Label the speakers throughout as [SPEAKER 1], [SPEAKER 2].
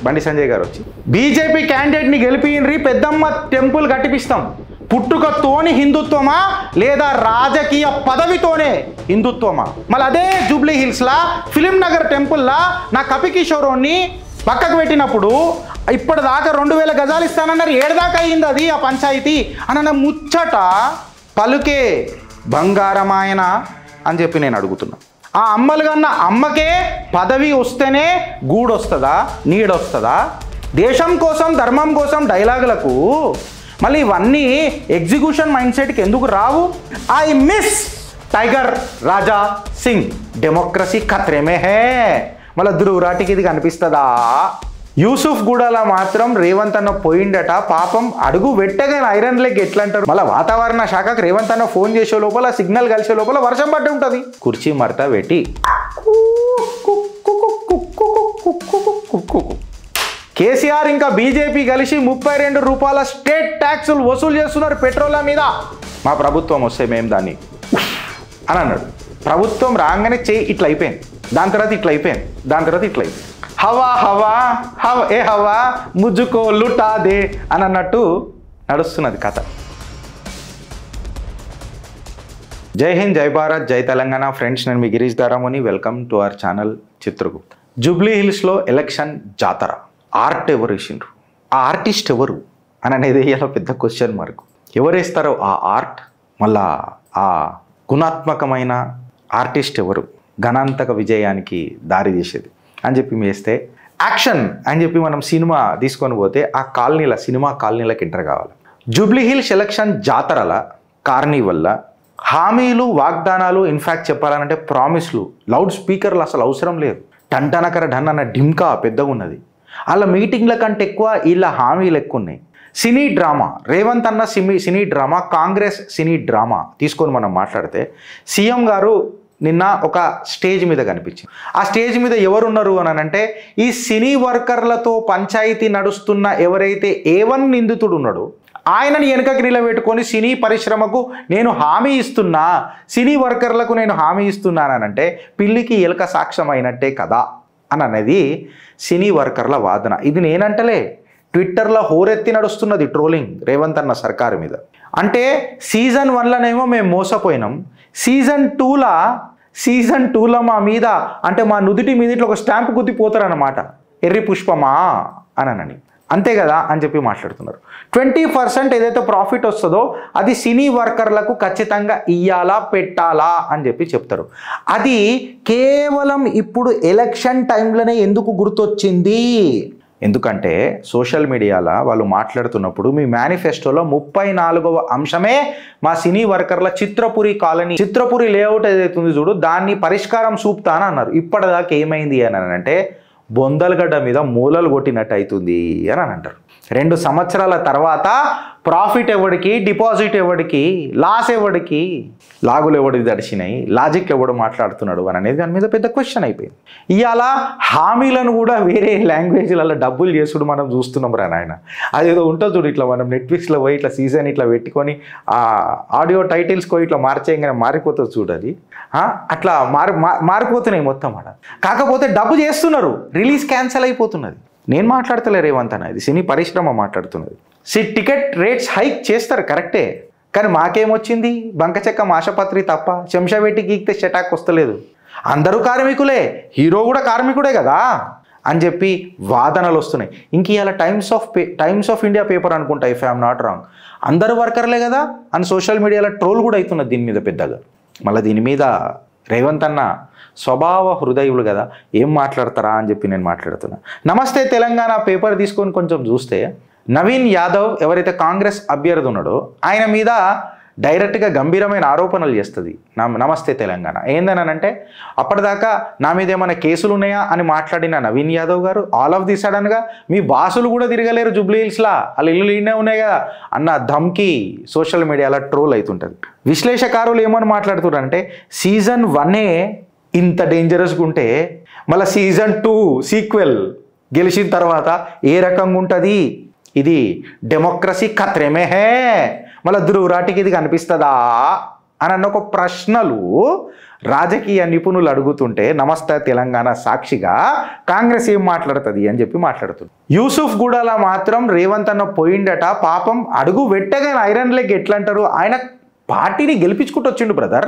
[SPEAKER 1] బండి సంజయ్ గారు వచ్చి బీజేపీ క్యాండిడేట్ని గెలిపియండి, పెద్దమ్మ టెంపుల్ కట్టిపిస్తాం. పుట్టుకతోని హిందుత్వమా లేదా రాజకీయ పదవితోనే హిందుత్వమా? మళ్ళీ అదే జూబ్లీ హిల్స్లా ఫిలిం నగర్ టెంపుల్లా నా కపికిషోరోని పక్కకు పెట్టినప్పుడు ఇప్పటిదాకా 2000 గజాలు ఇస్తానన్నారు. ఏడదాకా అయింది అది ఆ పంచాయతీ అన్న ముచ్చట పలుకే బంగారమాయన అని చెప్పి నేను అడుగుతున్నా. ఆ అమ్మలు కన్నా అమ్మకే పదవి వస్తేనే గూడొస్తుందా, నీడొస్తుందా? దేశం కోసం ధర్మం కోసం డైలాగులకు మళ్ళీ ఇవన్నీ ఎగ్జిక్యూషన్ మైండ్ సెట్కి ఎందుకు రావు? I miss Tiger Raja Singh, democracy ఖత్రేమే హే. మళ్ళీ ధృవరాటికి ఇది కనిపిస్తుందా? యూసుఫ్ గూడలా మాత్రం రేవంత్ అన్న పోయిండట. పాపం అడుగు పెట్టగానే ఐరన్ లెగ్ ఎట్లా అంటారు? మళ్ళీ వాతావరణ శాఖకు రేవంత్ అన్న ఫోన్ చేసే లోపల సిగ్నల్ కలిసే లోపల వర్షం పట్టి ఉంటుంది. కుర్చీ మడత పెట్టి కేసీఆర్ ఇంకా బీజేపీ కలిసి 32 రూపాయల స్టేట్ ట్యాక్సులు వసూలు చేస్తున్నారు పెట్రోల్ మీద. మా ప్రభుత్వం వస్తే మేము దాన్ని అని అన్నాడు. ప్రభుత్వం రాగానే చేయి ఇట్లా అయిపోయింది, దాని తర్వాత ఇట్లా అయిపోయింది, దాని తర్వాత ఇట్లా అయిపోయింది. హవా హవా హవా ఏ హవా ముజుకో లుటా దే అని అన్నట్టు నడుస్తున్నది కథ. జై హింద్, జై భారత్, జై తెలంగాణ. ఫ్రెండ్స్, నేను మీ Girish Daramuni. Welcome to our channel Chitragupta. Jubilee హిల్స్లో ఎలక్షన్ జాతర. ఆర్ట్ ఎవరు వేసిండ్రు? ఆ ఆర్టిస్ట్ ఎవరు అని అనేది ఇలా పెద్ద క్వశ్చన్ మార్క్. ఎవరు వేస్తారో ఆ ఆర్ట్, మళ్ళా ఆ గుణాత్మకమైన ఆర్టిస్ట్ ఎవరు గణాంతక విజయానికి దారి తీసేది అని చెప్పి వేస్తే యాక్షన్ అని చెప్పి మనం సినిమా తీసుకొని పోతే ఆ కాలనీల సినిమా కాలనీలకు ఎంటర్ కావాలి. జూబ్లీ హిల్స్ ఎలక్షన్ జాతరల కార్నివల్ల హామీలు, వాగ్దానాలు, ఇన్ఫ్యాక్ట్ చెప్పాలంటే ప్రామిస్లు, లౌడ్ స్పీకర్లు అసలు అవసరం లేదు. టంటనకర ఢన్ అన్న ఢిమ్కా పెద్దగా ఉన్నది. వాళ్ళ మీటింగ్ల కంటే ఎక్కువ వీళ్ళ హామీలు ఎక్కువ ఉన్నాయి. సినీ డ్రామా, రేవంత్ అన్న సినీ డ్రామా, కాంగ్రెస్ సినీ డ్రామా తీసుకొని మనం మాట్లాడితే సీఎం గారు నిన్న ఒక స్టేజ్ మీద కనిపించింది. ఆ స్టేజ్ మీద ఎవరున్నారు అని అంటే ఈ సినీ వర్కర్లతో పంచాయతీ నడుస్తున్న ఎవరైతే A1 నిందితుడు ఉన్నాడో ఆయనని వెనకకి నిలబెట్టుకొని సినీ పరిశ్రమకు నేను హామీ ఇస్తున్నా, సినీ వర్కర్లకు నేను హామీ ఇస్తున్నానంటే పిల్లికి ఎలక సాక్ష్యం అయినట్టే కదా అని అనేది సినీ వర్కర్ల వాదన. ఇది నేనంటలే, ట్విట్టర్లో హోరెత్తి నడుస్తున్నది ట్రోలింగ్ రేవంత్ అన్న సర్కారు మీద. అంటే సీజన్ 1లోనేమో మేము మోసపోయినాం, సీజన్ 2లో మా మీద అంటే మా నుదుటి మీద ఇట్లా ఒక స్టాంప్ గుద్దిపోతారన్నమాట, ఎర్రి పుష్పమా అని. అంతే కదా అని చెప్పి మాట్లాడుతున్నారు. 20% ఏదైతే ప్రాఫిట్ వస్తుందో అది సినీ వర్కర్లకు ఖచ్చితంగా ఇయ్యాలా, పెట్టాలా అని చెప్పి చెప్తారు. అది కేవలం ఇప్పుడు ఎలక్షన్ టైంలోనే ఎందుకు గుర్తొచ్చింది? ఎందుకంటే సోషల్ మీడియాలో వాళ్ళు మాట్లాడుతున్నప్పుడు మీ మేనిఫెస్టోలో 34వ అంశమే మా సినీ వర్కర్ల చిత్రపురి కాలనీ, చిత్రపురి లేఅవుట్ ఏదైతుంది చూడు దాన్ని పరిష్కారం చూపుతాను అన్నారు. ఇప్పటిదాకా ఏమైంది అని అంటే బొందలగడ్డ మీద మూలలు కొట్టినట్టు అవుతుంది అని అంటారు. 2 సంవత్సరాల తర్వాత ప్రాఫిట్ ఎవడికి, డిపాజిట్ ఎవడికి, లాస్ ఎవడికి, లాగులు ఎవడికి దడిచినాయి, లాజిక్లు ఎవడు మాట్లాడుతున్నాడు అని అనేది దాని మీద పెద్ద క్వశ్చన్ అయిపోయింది. ఇవాళ హామీలను కూడా వేరే లాంగ్వేజ్లలో డబ్బులు చేసుడు మనం చూస్తున్నాం రా నాయన. అదేదో ఉంటుంది చూడు, ఇట్లా మనం నెట్ఫ్లిక్స్లో పోయి ఇట్లా సీజన్ ఇట్లా పెట్టుకొని ఆ ఆడియో టైటిల్స్కో ఇట్లా మార్చేయంగానే మారిపోతుంది చూడది. అట్లా మారిపోతున్నాయి మొత్తం ఆడ. కాకపోతే డబ్బు చేస్తున్నారు, రిలీజ్ క్యాన్సిల్ అయిపోతున్నది. నేను మాట్లాడతలే రేవంత్ అన్న, ఇది సినీ పరిశ్రమ మాట్లాడుతున్నది. టికెట్ రేట్స్ హైక్ చేస్తారు కరెక్టే, కానీ మాకేమొచ్చింది? బంకచెక్క మాషపత్రి తప్ప చెంషాబెట్టి గీక్తే షటాక్ వస్తలేదు. అందరూ కార్మికులే, హీరో కూడా కార్మికుడే కదా అని చెప్పి వాదనలు వస్తున్నాయి. ఇంక ఇలా టైమ్స్ ఆఫ్ ఇండియా పేపర్ అనుకుంటా, ఇఫ్ ఐఎమ్ నాట్ రాంగ్, అందరూ వర్కర్లే కదా అని సోషల్ మీడియాలో ట్రోల్ కూడా అవుతున్నది దీని మీద పెద్దగా. మళ్ళీ దీని మీద రేవంత్ అన్న స్వభావ హృదయులు కదా, ఏం మాట్లాడతారా అని చెప్పి నేను మాట్లాడుతున్నా. నమస్తే తెలంగాణ పేపర్ తీసుకొని కొంచెం చూస్తే నవీన్ యాదవ్ ఎవరైతే కాంగ్రెస్ అభ్యర్థి ఉన్నాడో ఆయన మీద డైరెక్ట్గా గంభీరమైన ఆరోపణలు చేస్తుంది నమస్తే తెలంగాణ. ఏందనంటే అప్పటిదాకా నా మీద ఏమైనా కేసులు ఉన్నాయా అని మాట్లాడిన నవీన్ యాదవ్ గారు ఆల్ ఆఫ్ ది సడన్గా మీ బాసులు కూడా తిరగలేరు జూబ్లీ హిల్స్లా, వాళ్ళ ఇల్లు ఈయనే ఉన్నాయి కదా అన్న ధమ్కి సోషల్ మీడియాలో ట్రోల్ అవుతుంటుంది. విశ్లేషకారులు ఏమని మాట్లాడుతున్నారంటే సీజన్ 1 ఇంత డేంజరస్గా ఉంటే మళ్ళీ సీజన్ 2 సీక్వెల్ గెలిచిన తర్వాత ఏ రకంగా ఉంటుంది? ఇది డెమోక్రసీ ఖత్రేమే హే. మళ్ళీ ధృవరాటికి ఇది కనిపిస్తుందా అని అన్న ఒక ప్రశ్నలు రాజకీయ నిపుణులు అడుగుతుంటే నమస్తే తెలంగాణ సాక్షిగా కాంగ్రెస్ ఏం మాట్లాడుతుంది అని చెప్పి మాట్లాడుతుంది. యూసుఫ్ గూడలా మాత్రం రేవంత్ అన్న పోయిండట, పాపం అడుగు పెట్టగానే ఐరన్ లెగ్ ఎట్లా అంటారు, ఆయన పార్టీని గెలిపించుకుంటూ వచ్చిండు బ్రదర్.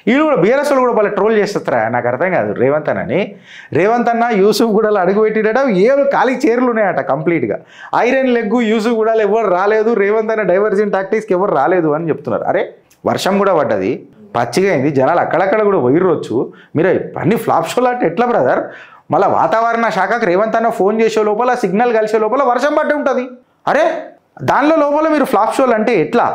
[SPEAKER 1] వీళ్ళు కూడా బీఆర్ఎస్ కూడా వాళ్ళు ట్రోల్ చేస్తారా నాకు అర్థం కాదు. రేవంత్ అన్న యూసుఫ్ గూడలో అడుగు పెట్టిడట, ఏడు ఖాళీ చైర్లు ఉన్నాయట కంప్లీట్గా. ఐరన్ లెగ్ యూసుఫ్ గూడలో ఎవరు రాలేదు, రేవంత్ అన్న డైవర్జన్ టాక్టిక్స్కి ఎవరు రాలేదు అని చెప్తున్నారు. అరే వర్షం కూడా పడ్డది, పచ్చిగా అయింది, జనాలు అక్కడక్కడ కూడా పోయిర్రొచ్చు, మీరు అన్ని ఫ్లాప్ షోలు అంటే ఎట్లా బ్రదర్? మళ్ళీ వాతావరణ శాఖకు రేవంత్ అన్న ఫోన్ చేసే లోపల సిగ్నల్ కలిసే లోపల వర్షం పట్టి ఉంటుంది. అరే దానిలో లోపల మీరు ఫ్లాప్ షోలు అంటే ఎట్లా?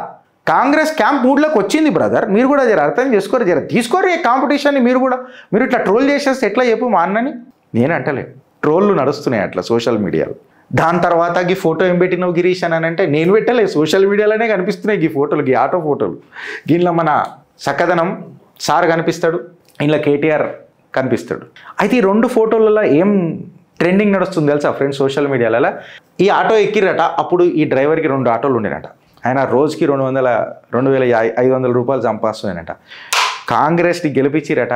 [SPEAKER 1] కాంగ్రెస్ క్యాంప్ మూడ్లోకి వచ్చింది బ్రదర్, మీరు కూడా జర అర్థం చేసుకోరు, జర తీసుకోరు ఈ కాంపిటీషన్ని. మీరు ఇట్లా ట్రోల్ చేసేస్తే ఎట్లా చెప్పు మా అన్నని? నేను అంటలే, ట్రోళ్ళు నడుస్తున్నాయి అట్లా సోషల్ మీడియాలో. దాని తర్వాత ఈ ఫోటో ఏం పెట్టినావు గిరీష్ అని అంటే నేను పెట్టలే, సోషల్ మీడియాలోనే కనిపిస్తున్నాయి ఈ ఫోటోలు, ఈ ఆటో ఫోటోలు. దీనిలో మన సక్కదనం సార్ కనిపిస్తాడు, ఇంట్లో కేటీఆర్ కనిపిస్తాడు. అయితే ఈ 2 ఫోటోలలో ఏం ట్రెండింగ్ నడుస్తుంది తెలుసా ఫ్రెండ్స్ సోషల్ మీడియాలలో? ఈ ఆటో ఎక్కిరట, అప్పుడు ఈ డ్రైవర్కి 2 ఆటోలు ఉండేనట, ఆయన రోజుకి 2,500 రూపాయలు సంపాదిస్తున్నాయనట. కాంగ్రెస్ని గెలిపించిరట,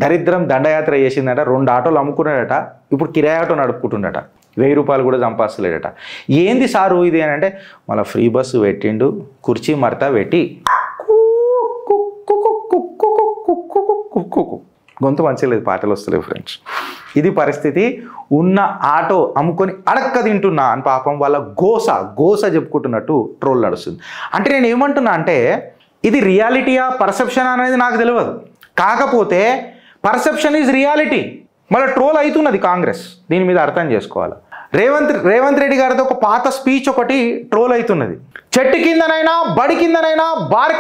[SPEAKER 1] దరిద్రం దండయాత్ర చేసిందట, 2 ఆటోలు అమ్ముకున్నాడట, ఇప్పుడు కిరాయి ఆటో నడుపుకుంటుండట, 1000 రూపాయలు కూడా సంపాదిస్తలేడట. ఏంది సారు ఇది అని అంటే మళ్ళీ ఫ్రీ బస్సు పెట్టిండు, కుర్చీ మరత పెట్టి గొంతు మంచిగా లేదు, పాటలు వస్తలేవు ఫ్రెండ్స్. ఇది పరిస్థితి. ఉన్న ఆటో అమ్ముకొని అడక్క తింటున్నా అని పాపం వాళ్ళ గోస చెప్పుకుంటున్నట్టు ట్రోల్ నడుస్తుంది. అంటే నేను ఏమంటున్నా అంటే ఇది రియాలిటీయా పర్సెప్షన్ అనేది నాకు తెలియదు, కాకపోతే పర్సెప్షన్ ఈజ్ రియాలిటీ. మళ్ళీ ట్రోల్ అవుతున్నది కాంగ్రెస్, దీని మీద అర్థం చేసుకోవాలి. రేవంత్ రెడ్డి గారితో ఒక పాత స్పీచ్ ఒకటి ట్రోల్ అవుతున్నది. చెట్టు కిందనైనా, బడి కిందనైనా, బార్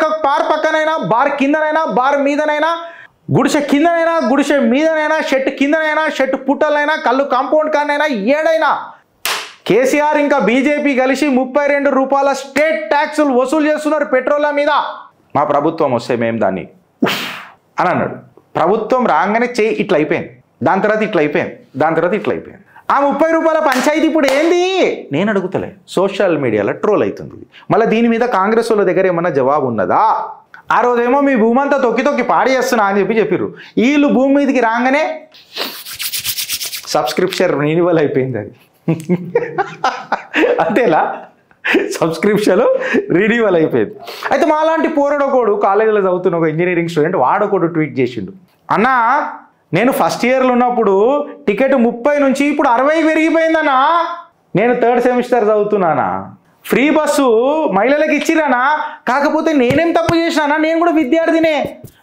[SPEAKER 1] పక్కనైనా, బార్ కిందనైనా, బార్ మీదనైనా, గుడిసె కిందనైనా, గుడిసె మీదనైనా, షెట్ కిందనైనా, షెట్ పుట్టలైనా, కళ్ళు కాంపౌండ్ కానైనా, ఏడైనా కేసీఆర్ ఇంకా బీజేపీ కలిసి 32 రూపాయల స్టేట్ ట్యాక్సులు వసూలు చేస్తున్నారు పెట్రోల్ మీద. మా ప్రభుత్వం వస్తే మేము దాన్ని అని అన్నాడు. ప్రభుత్వం రాగానే ఇట్లా అయిపోయింది, దాని తర్వాత ఇట్లా అయిపోయింది, దాని తర్వాత ఇట్లా అయిపోయింది. ఆ 30 రూపాయల పంచాయతీ ఇప్పుడు ఏంది నేను అడుగుతలే, సోషల్ మీడియాలో ట్రోల్ అవుతుంది. మళ్ళీ దీని మీద కాంగ్రెస్ వాళ్ళ దగ్గర ఏమన్నా జవాబు ఉన్నదా? ఆ రోజేమో మీ భూమి అంతా తొక్కి పాడి చేస్తున్నా అని చెప్పిర్రు. వీళ్ళు భూమి మీదకి రాగానే సబ్స్క్రిప్షన్ రెన్యువల్ అయిపోయింది, అది అంతేలా సబ్స్క్రిప్షన్ రెన్యువల్ అయిపోయింది. అయితే మాలాంటి పోరడోకోడు కాలేజీలో చదువుతున్న ఒక ఇంజనీరింగ్ స్టూడెంట్ వాడొకడు ట్వీట్ చేసిండు, అన్నా నేను ఫస్ట్ ఇయర్లో ఉన్నప్పుడు టికెట్ 30 నుంచి ఇప్పుడు 60 పెరిగిపోయిందన్నా, నేను 3rd సెమిస్టర్ చదువుతున్నానా, ఫ్రీ బస్సు మహిళలకు ఇచ్చిరానా, కాకపోతే నేనేం తప్పు చేసినానా, నేను కూడా విద్యార్థినే,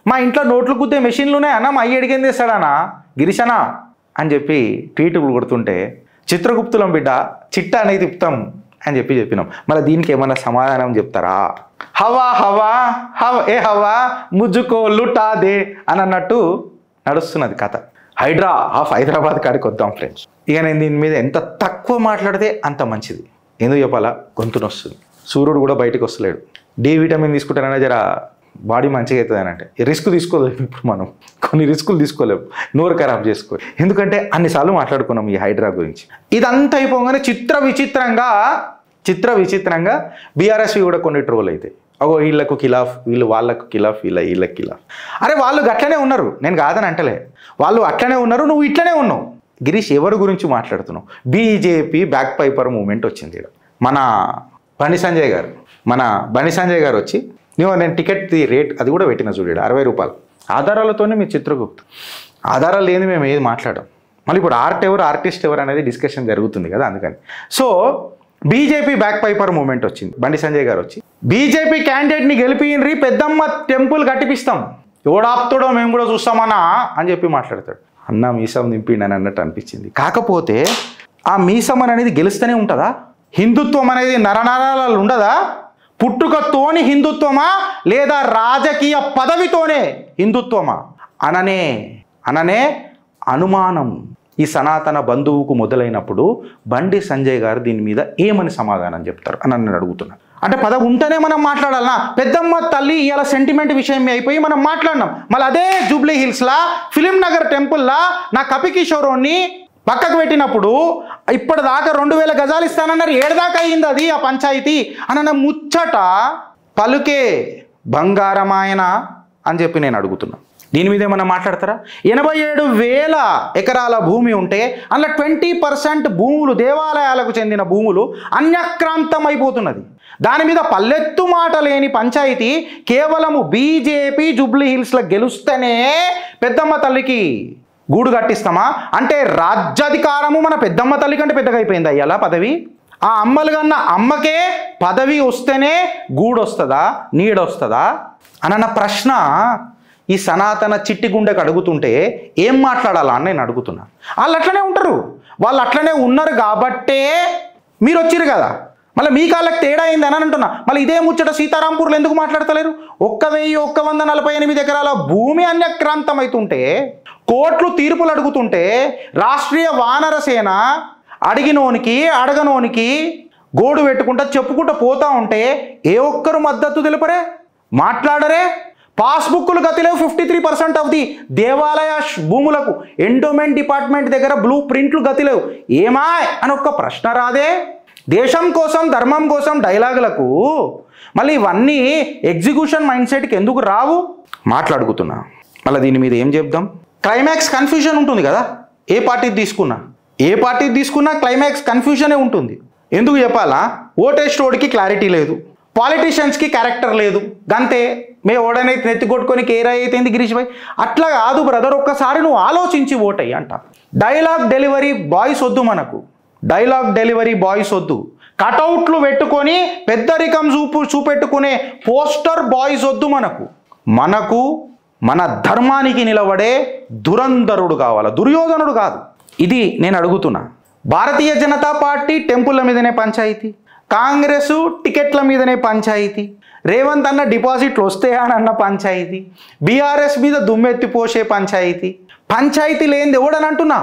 [SPEAKER 1] మా ఇంట్లో నోట్లు కుద్దే మెషిన్లు ఉన్నాయన్నా, మా అయ్య అడిగేం చేస్తాడానా గిరిశనా అని చెప్పి ట్వీట్లు కొడుతుంటే చిత్రగుప్తులం బిడ్డ చిట్ట అనేది తిప్పుతాం అని చెప్పినాం. మళ్ళీ దీనికి ఏమన్నా సమాధానం చెప్తారా? హవా హవా ఏ హవా ముజ్జుకో లుటా దే అని అన్నట్టు నడుస్తున్నది కథ. హైడ్రా ఆఫ్ హైదరాబాద్ కాడికి వద్దాం ఫ్రెండ్స్. ఇక నేను దీని మీద ఎంత తక్కువ మాట్లాడితే అంత మంచిది. ఎందుకు చెప్పాలా, గొంతును వస్తుంది, సూర్యుడు కూడా బయటకు వస్తలేడు, డి విటమిన్ తీసుకుంటానన్నా జర బాడీ మంచిగా అవుతుంది అని అంటే రిస్క్ తీసుకోలేము. ఇప్పుడు మనం కొన్ని రిస్కులు తీసుకోలేము, నోరు ఖరాబ్ చేసుకో, ఎందుకంటే అన్నిసార్లు మాట్లాడుకున్నాం ఈ హైడ్రా గురించి. ఇదంతా అయిపోగానే చిత్ర విచిత్రంగా బీఆర్ఎస్ కూడా కొన్ని ట్రోల్ అవుతాయి. అగో వీళ్ళకు ఖిలాఫ్, వీళ్ళు వాళ్ళకు ఖిలాఫ్, వీళ్ళకి ఖిలాఫ్. అరే వాళ్ళు అట్లనే ఉన్నారు, నేను కాదని అంటలే, వాళ్ళు అట్లనే ఉన్నారు, నువ్వు ఇట్లనే ఉన్నావు. గిరీష్ ఎవరి గురించి మాట్లాడుతున్నావు? బీజేపీ బ్యాక్ పైపర్ మూమెంట్ వచ్చింది. మన బండి సంజయ్ గారు వచ్చి నేను టికెట్ రేట్ అది కూడా పెట్టిన చూడాడు 60 రూపాయలు. ఆధారాలతోనే మీ చిత్రగుప్త, ఆధారాలు లేని మేము ఏది మాట్లాడాం. మళ్ళీ ఇప్పుడు ఆర్టిస్ట్ ఎవరు అనేది డిస్కషన్ జరుగుతుంది కదా, అందుకని. So BJP back piper moment వచ్చింది. బండి సంజయ్ గారు వచ్చి బీజేపీ క్యాండిడేట్ని గెలిపినరి పెద్దమ్మ టెంపుల్ కట్టిపిస్తాం, ఎవడాపుతాడో మేము కూడా చూస్తామన్నా అని చెప్పి మాట్లాడతాడు. అన్న మీసం నింపిండి అని అన్నట్టు అనిపించింది. కాకపోతే ఆ మీసం అనేది గెలుస్తూనే ఉంటుందా? హిందుత్వం అనేది నరనరాలు ఉండదా? పుట్టుకతోని హిందుత్వమా లేదా రాజకీయ పదవితోనే హిందుత్వమా అననే అనుమానం ఈ సనాతన బంధువుకు మొదలైనప్పుడు బండి సంజయ్ గారు దీని మీద ఏమని సమాధానం చెప్తారు అని నన్ను అడుగుతున్నాను. అంటే పదవి ఉంటేనే మనం మాట్లాడాలనా? పెద్దమ్మ తల్లి ఇలా సెంటిమెంట్ విషయం అయిపోయి మనం మాట్లాడినాం. మళ్ళీ అదే జూబ్లీ హిల్స్లా ఫిలిం నగర్ టెంపుల్లా నా కపికిషోరోని పక్కకు పెట్టినప్పుడు ఇప్పటిదాకా 2000 గజాలు ఇస్తానన్నారు, 7 దాకా అయింది అది ఆ పంచాయతీ అన్న ముచ్చట పలుకే బంగారమాయన అని చెప్పి నేను అడుగుతున్నా. దీని మీద ఏమన్నా మాట్లాడతారా? 87,000 ఎకరాల భూమి ఉంటే అందులో 20% భూములు దేవాలయాలకు చెందిన భూములు అన్యక్రాంతం అయిపోతున్నది. దాని మీద పల్లెత్తు మాట లేని పంచాయతీ కేవలము బీజేపీ జూబ్లీ హిల్స్లో గెలుస్తేనే పెద్దమ్మ తల్లికి గూడు కట్టిస్తామా అంటే రాజ్యాధికారము మన పెద్దమ్మ తల్లి కంటే పెద్దగా అయిపోయింది అయ్యాలా పదవి. ఆ అమ్మలు కన్నా అమ్మకే పదవి వస్తేనే గూడు వస్తుందా నీడొస్తుందా అన్న ప్రశ్న ఈ సనాతన చిట్టి గుండెకు అడుగుతుంటే ఏం మాట్లాడాలా అని నేను అడుగుతున్నా. వాళ్ళు అట్లనే ఉంటారు, వాళ్ళు అట్లనే ఉన్నారు కాబట్టే మీరు వచ్చిరు కదా. మళ్ళీ మీ కాళ్ళకి తేడా అయింది అని అంటున్నా. మళ్ళీ ఇదే ముచ్చట సీతారాంపూర్లో ఎందుకు మాట్లాడతలేరు? 1,148 ఎకరాల భూమి అన్యక్రాంతం అవుతుంటే, కోర్టులు తీర్పులు అడుగుతుంటే, రాష్ట్రీయ వానర సేన అడిగినోనికి అడగనోనికి గోడు పెట్టుకుంటా చెప్పుకుంటూ పోతా ఉంటే ఏ ఒక్కరు మద్దతు తెలుపరే, మాట్లాడరే. పాస్బుక్లు గతిలేవు 53% ఆఫ్ ది దేవాలయ భూములకు. ఎండోమెంట్ డిపార్ట్మెంట్ దగ్గర బ్లూ ప్రింట్లు గతిలేవు. ఏమా అని ఒక్క ప్రశ్న రాదే? దేశం కోసం ధర్మం కోసం డైలాగులకు మళ్ళీ ఇవన్నీ ఎగ్జిక్యూషన్ మైండ్ సెట్కి ఎందుకు రావు? మాట్లాడుకుతున్నా. మళ్ళీ దీని మీద ఏం చెప్దాం? క్లైమాక్స్ కన్ఫ్యూజన్ ఉంటుంది కదా. ఏ పార్టీ తీసుకున్నా క్లైమాక్స్ కన్ఫ్యూజనే ఉంటుంది. ఎందుకు చెప్పాలా? ఓటేస్టోడికి క్లారిటీ లేదు, పాలిటీషియన్స్కి క్యారెక్టర్ లేదు. గంతే మే ఓడనైతే నెత్తి కొట్టుకొని కేరా అయితేంది గిరీష్ భాయ్. అట్లా కాదు బ్రదర్, ఒక్కసారి నువ్వు ఆలోచించి ఓటయ్యి అంట. డైలాగ్ డెలివరీ బాయ్స్ వద్దు మనకు, డైలాగ్ డెలివరీ బాయ్స్ వద్దు. కటౌట్లు పెట్టుకొని పెద్దరికం చూపెట్టుకునే పోస్టర్ బాయ్స్ వద్దు మనకు మన ధర్మానికి నిలబడే దురంధరుడు కావాలి, దుర్యోధనుడు కాదు. ఇది నేను అడుగుతున్నా. భారతీయ జనతా పార్టీ టెంపుల్ల మీదనే పంచాయితీ, కాంగ్రెస్ టికెట్ల మీదనే పంచాయితీ, రేవంత్ అన్న డిపాజిట్లు వస్తాయా అని అన్న పంచాయితీ, బీఆర్ఎస్ మీద దుమ్మెత్తిపోసే పంచాయితీ లేనిది ఎవడని అంటున్నా.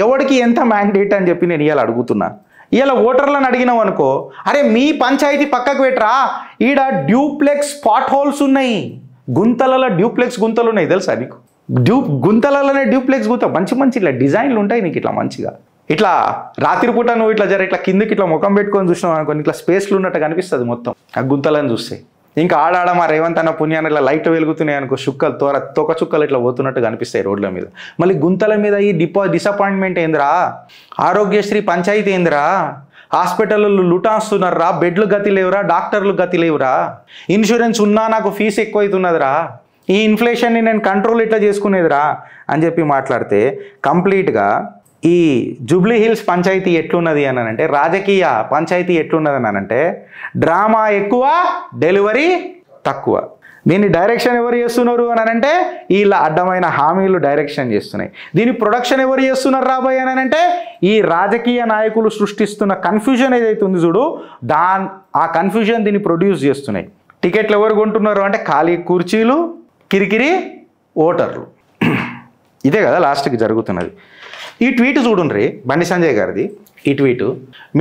[SPEAKER 1] ఎవడికి ఎంత మ్యాండేట్ అని చెప్పి నేను ఇవాళ అడుగుతున్నా. ఇవాళ ఓటర్లను అడిగినావు అనుకో, అరే మీ పంచాయితీ పక్కకు పెట్టరా, ఈడ డ్యూప్లెక్స్ స్పాట్ హోల్స్ ఉన్నాయి, గుంతలలో డ్యూప్లెక్స్ గుంతలు ఉన్నాయి తెలుసా నీకు? గుంతలలోనే డ్యూప్లెక్స్ గుంత మంచి ఇట్లా డిజైన్లు ఉంటాయి నీకు. ఇట్లా మంచిగా ఇట్లా రాత్రిపూట నువ్వు ఇట్లా కిందకి ఇట్లా ముఖం పెట్టుకొని చూసినావు అనుకో, ఇట్లా స్పేస్లు ఉన్నట్టు కనిపిస్తుంది మొత్తం ఆ గుంతలను చూస్తే. ఇంకా ఆడాడ మా రేవంత్ అన్న పుణ్యాన్ని ఇట్లా లైట్ వెలుగుతున్నాయి అనుకో, తోక చుక్కలు ఇట్లా పోతున్నట్టు కనిపిస్తాయి రోడ్ల మీద. మళ్ళీ గుంతల మీద ఈ డిసప్పాయింట్మెంట్ ఏందిరా? ఆరోగ్యశ్రీ పంచాయతీ ఏందిరా? హాస్పిటల్లో లుటాస్తున్నారా, బెడ్లు గతి లేవురా, డాక్టర్లు గతి లేవురా, ఇన్సూరెన్స్ ఉన్నా నాకు ఫీజు ఎక్కువ అవుతున్నదిరా, ఈ ఇన్ఫ్లేషన్ని నేను కంట్రోల్ ఇట్లా చేసుకునేదిరా అని చెప్పి మాట్లాడితే కంప్లీట్గా ఈ జూబ్లీ హిల్స్ పంచాయతీ ఎట్లున్నది అని అంటే, రాజకీయ పంచాయతీ ఎట్లున్నది అని అంటే, డ్రామా ఎక్కువ, డెలివరీ తక్కువ. దీన్ని డైరెక్షన్ ఎవరు చేస్తున్నారు అని అంటే, వీళ్ళ అడ్డమైన హామీలు డైరెక్షన్ చేస్తున్నాయి. దీని ప్రొడక్షన్ ఎవరు చేస్తున్నారు రాబోయే అని అంటే, ఈ రాజకీయ నాయకులు సృష్టిస్తున్న కన్ఫ్యూజన్ ఏదైతే ఉంది చూడు, ఆ కన్ఫ్యూజన్ దీన్ని ప్రొడ్యూస్ చేస్తున్నాయి. టికెట్లు ఎవరు కొంటున్నారు అంటే, ఖాళీ కుర్చీలు, కిరికిరి ఓటర్లు. ఇదే కదా లాస్ట్కి జరుగుతున్నది. ఈ ట్వీట్ చూడండి, బండి సంజయ్ గారిది. ఈ tweet,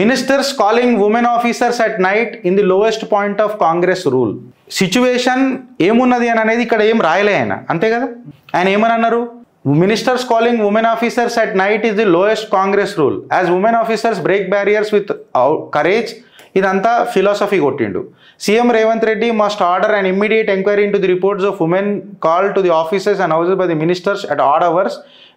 [SPEAKER 1] ministers calling women officers at night in the lowest point of Congress rule. Situation ఏమున్నది అని అనేది ఇక్కడ ఏం రాయలే ఆయన, అంతే కదా. ఆయన ఏమని అన్నారు? Ministers calling women officers at night is the lowest Congress rule as women officers break barriers with courage. ఇదంతా ఫిలాసఫీ కొట్టిండు. CM Revanth Reddy must order and immediate enquiry into the reports of women call to the offices and houses by the ministers at add hours.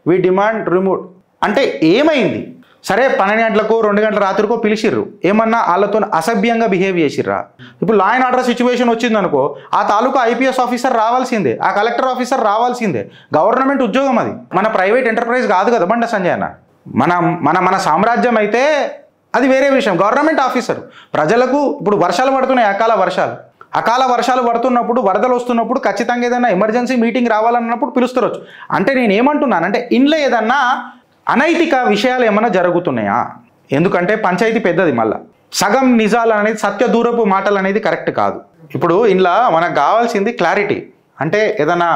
[SPEAKER 1] We demand remove. అంటే ఏమైంది? సరే 12 గంటలకు 2 గంటల రాత్రికో పిలిచిర్రు, ఏమన్నా వాళ్ళతో అసభ్యంగా బిహేవ్ చేసిర్రా? ఇప్పుడు లా అండ్ ఆర్డర్ సిచ్యువేషన్ వచ్చిందనుకో, ఆ తాలూకా ఐపీఎస్ ఆఫీసర్ రావాల్సిందే, ఆ కలెక్టర్ ఆఫీసర్ రావాల్సిందే. గవర్నమెంట్ ఉద్యోగం అది, మన ప్రైవేట్ ఎంటర్ప్రైజ్ కాదు కదా బండ సంజయ్ అన్న. మన సామ్రాజ్యం అయితే అది వేరే విషయం. గవర్నమెంట్ ఆఫీసర్ ప్రజలకు ఇప్పుడు వర్షాలు పడుతున్నాయి, అకాల వర్షాలు పడుతున్నప్పుడు, వరదలు వస్తున్నప్పుడు ఖచ్చితంగా ఏదైనా ఎమర్జెన్సీ మీటింగ్ రావాలన్నప్పుడు పిలుస్తారు. అంటే నేను ఏమంటున్నానంటే, ఇంట్లో ఏదన్నా అనైతిక విషయాలు ఏమైనా జరుగుతున్నాయా? ఎందుకంటే పంచాయతీ పెద్దది, మళ్ళీ సగం నిజాలు అనేది, సత్య దూరపు మాటలు అనేది కరెక్ట్ కాదు. ఇప్పుడు ఇంట్లో మనకు కావాల్సింది క్లారిటీ. అంటే ఏదైనా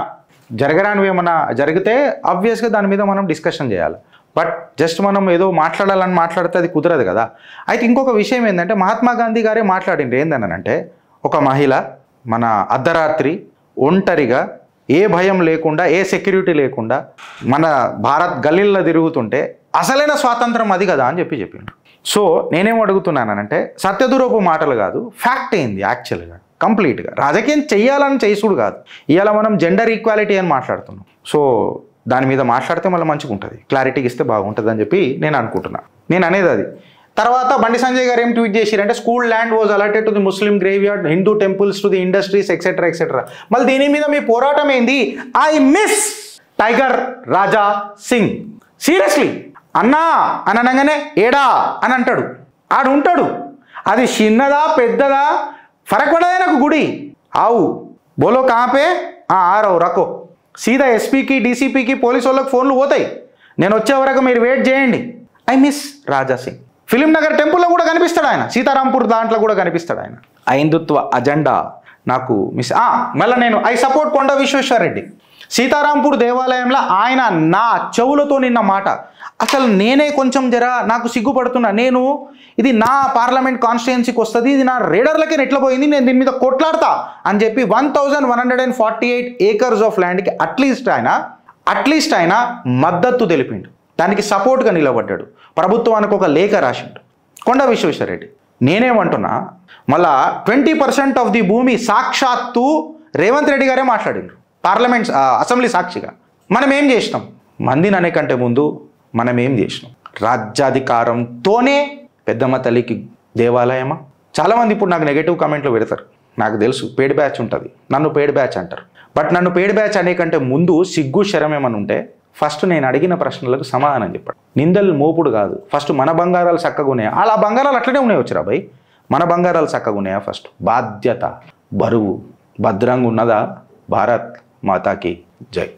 [SPEAKER 1] జరగరానివి ఏమైనా జరిగితే ఆబ్వియస్గా దాని మీద మనం డిస్కషన్ చేయాలి. బట్ జస్ట్ మనం ఏదో మాట్లాడితే అది కుదరదు కదా. అయితే ఇంకొక విషయం ఏంటంటే, మహాత్మా గాంధీ గారే మాట్లాడిండ్రు. ఏందనంటే, ఒక మహిళ మన అర్ధరాత్రి ఒంటరిగా ఏ భయం లేకుండా, ఏ సెక్యూరిటీ లేకుండా మన భారత్ గల్లీల్లో తిరుగుతుంటే అసలైన స్వాతంత్రం అది కదా అని చెప్పిండ్రు. సో నేనేం అడుగుతున్నానంటే, సత్యదూరపు మాటలు కాదు, ఫ్యాక్ట్ ఏంది యాక్చువల్గా? కంప్లీట్గా రాజకీయం చెయ్యాలని చేసుడు కాదు. ఇవాళ మనం జెండర్ ఈక్వాలిటీ అని మాట్లాడుతున్నాం. సో దాని మీద మాట్లాడితే మళ్ళీ మంచిగా ఉంటుంది, క్లారిటీకి ఇస్తే బాగుంటుంది అని చెప్పి నేను అనుకుంటున్నా. నేను అనేది అది. తర్వాత బండి సంజయ్ గారు ఏం ట్వీట్ చేశారంటే school land was allotted to the Muslim grave yard, Hindu temples to the industries etcetera etcetera. మళ్ళీ దీని మీద మీ పోరాటం ఏంది? I miss Tiger Raja Singh. Seriously అన్నా అని అనగానే ఏడా అని అంటాడు, ఆడు ఉంటాడు. అది చిన్నదా పెద్దదా ఫరక్ పడదా నాకు గుడి. ఆవు బోలో కాపే ఆరవు రకో సీదా ఎస్పీకి డీసీపీకి పోలీసు వాళ్ళకి ఫోన్లు పోతాయి. నేను వచ్చే వరకు మీరు వెయిట్ చేయండి. I miss Raja Singh. Film Nagar టెంపుల్లో కూడా కనిపిస్తాడు ఆయన, సీతారాంపూర్ దాంట్లో కూడా కనిపిస్తాడు ఆయన. హిందుత్వ అజెండా నాకు మిస్. మళ్ళీ నేను ఐ సపోర్ట్ కొండ విశ్వేశ్వరరెడ్డి. సీతారాంపూర్ దేవాలయంలో ఆయన నా చెవులతో నిన్న మాట అసలు నేనే కొంచెం నాకు సిగ్గుపడుతున్నా. నేను ఇది నా పార్లమెంట్ కాన్స్టిట్యుయెన్సీకి వస్తుంది, ఇది నా రేడర్లకే ఎట్లా పోయింది, నేను దీని మీద కొట్లాడతా అని చెప్పి 1148 acres ఆఫ్ ల్యాండ్కి అట్లీస్ట్ ఆయన మద్దతు తెలిపిండు, దానికి సపోర్ట్గా నిలబడ్డాడు, ప్రభుత్వానికి ఒక లేఖ రాసిండు కొండ విశ్వేశ్వరరెడ్డి. నేనేమంటున్నా మళ్ళా 20% ఆఫ్ ది భూమి సాక్షాత్తు రేవంత్ రెడ్డి గారే మాట్లాడిండ్రు పార్లమెంట్ అసెంబ్లీ సాక్షిగా. మనం ఏం చేసినాం? మందిని అనే కంటే ముందు మనం ఏం చేసినాం? రాజ్యాధికారంతోనే పెద్దమ్మ తల్లికి దేవాలయమా? చాలామంది ఇప్పుడు నాకు నెగటివ్ కామెంట్లు పెడతారు, నాకు తెలుసు పెయిడ్ బ్యాచ్ ఉంటుంది, నన్ను పెయిడ్ బ్యాచ్ అంటారు. బట్ నన్ను పెయిడ్ బ్యాచ్ అనే కంటే ముందు సిగ్గు శరం ఏమని ఉంటే ఫస్ట్ నేను అడిగిన ప్రశ్నలకు సమాధానం చెప్పాడు. నిందలు మోపుడు కాదు, ఫస్ట్ మన బంగారాలు చక్కగా ఉన్నాయా? అలా బంగారాలు అట్లనే ఉన్నాయి వచ్చిరా భయ్, మన బంగారాలు చక్కగా ఉన్నాయా? ఫస్ట్ బాధ్యత బరువు భద్రంగా ఉన్నదా? భారత్ మాతాకి జై.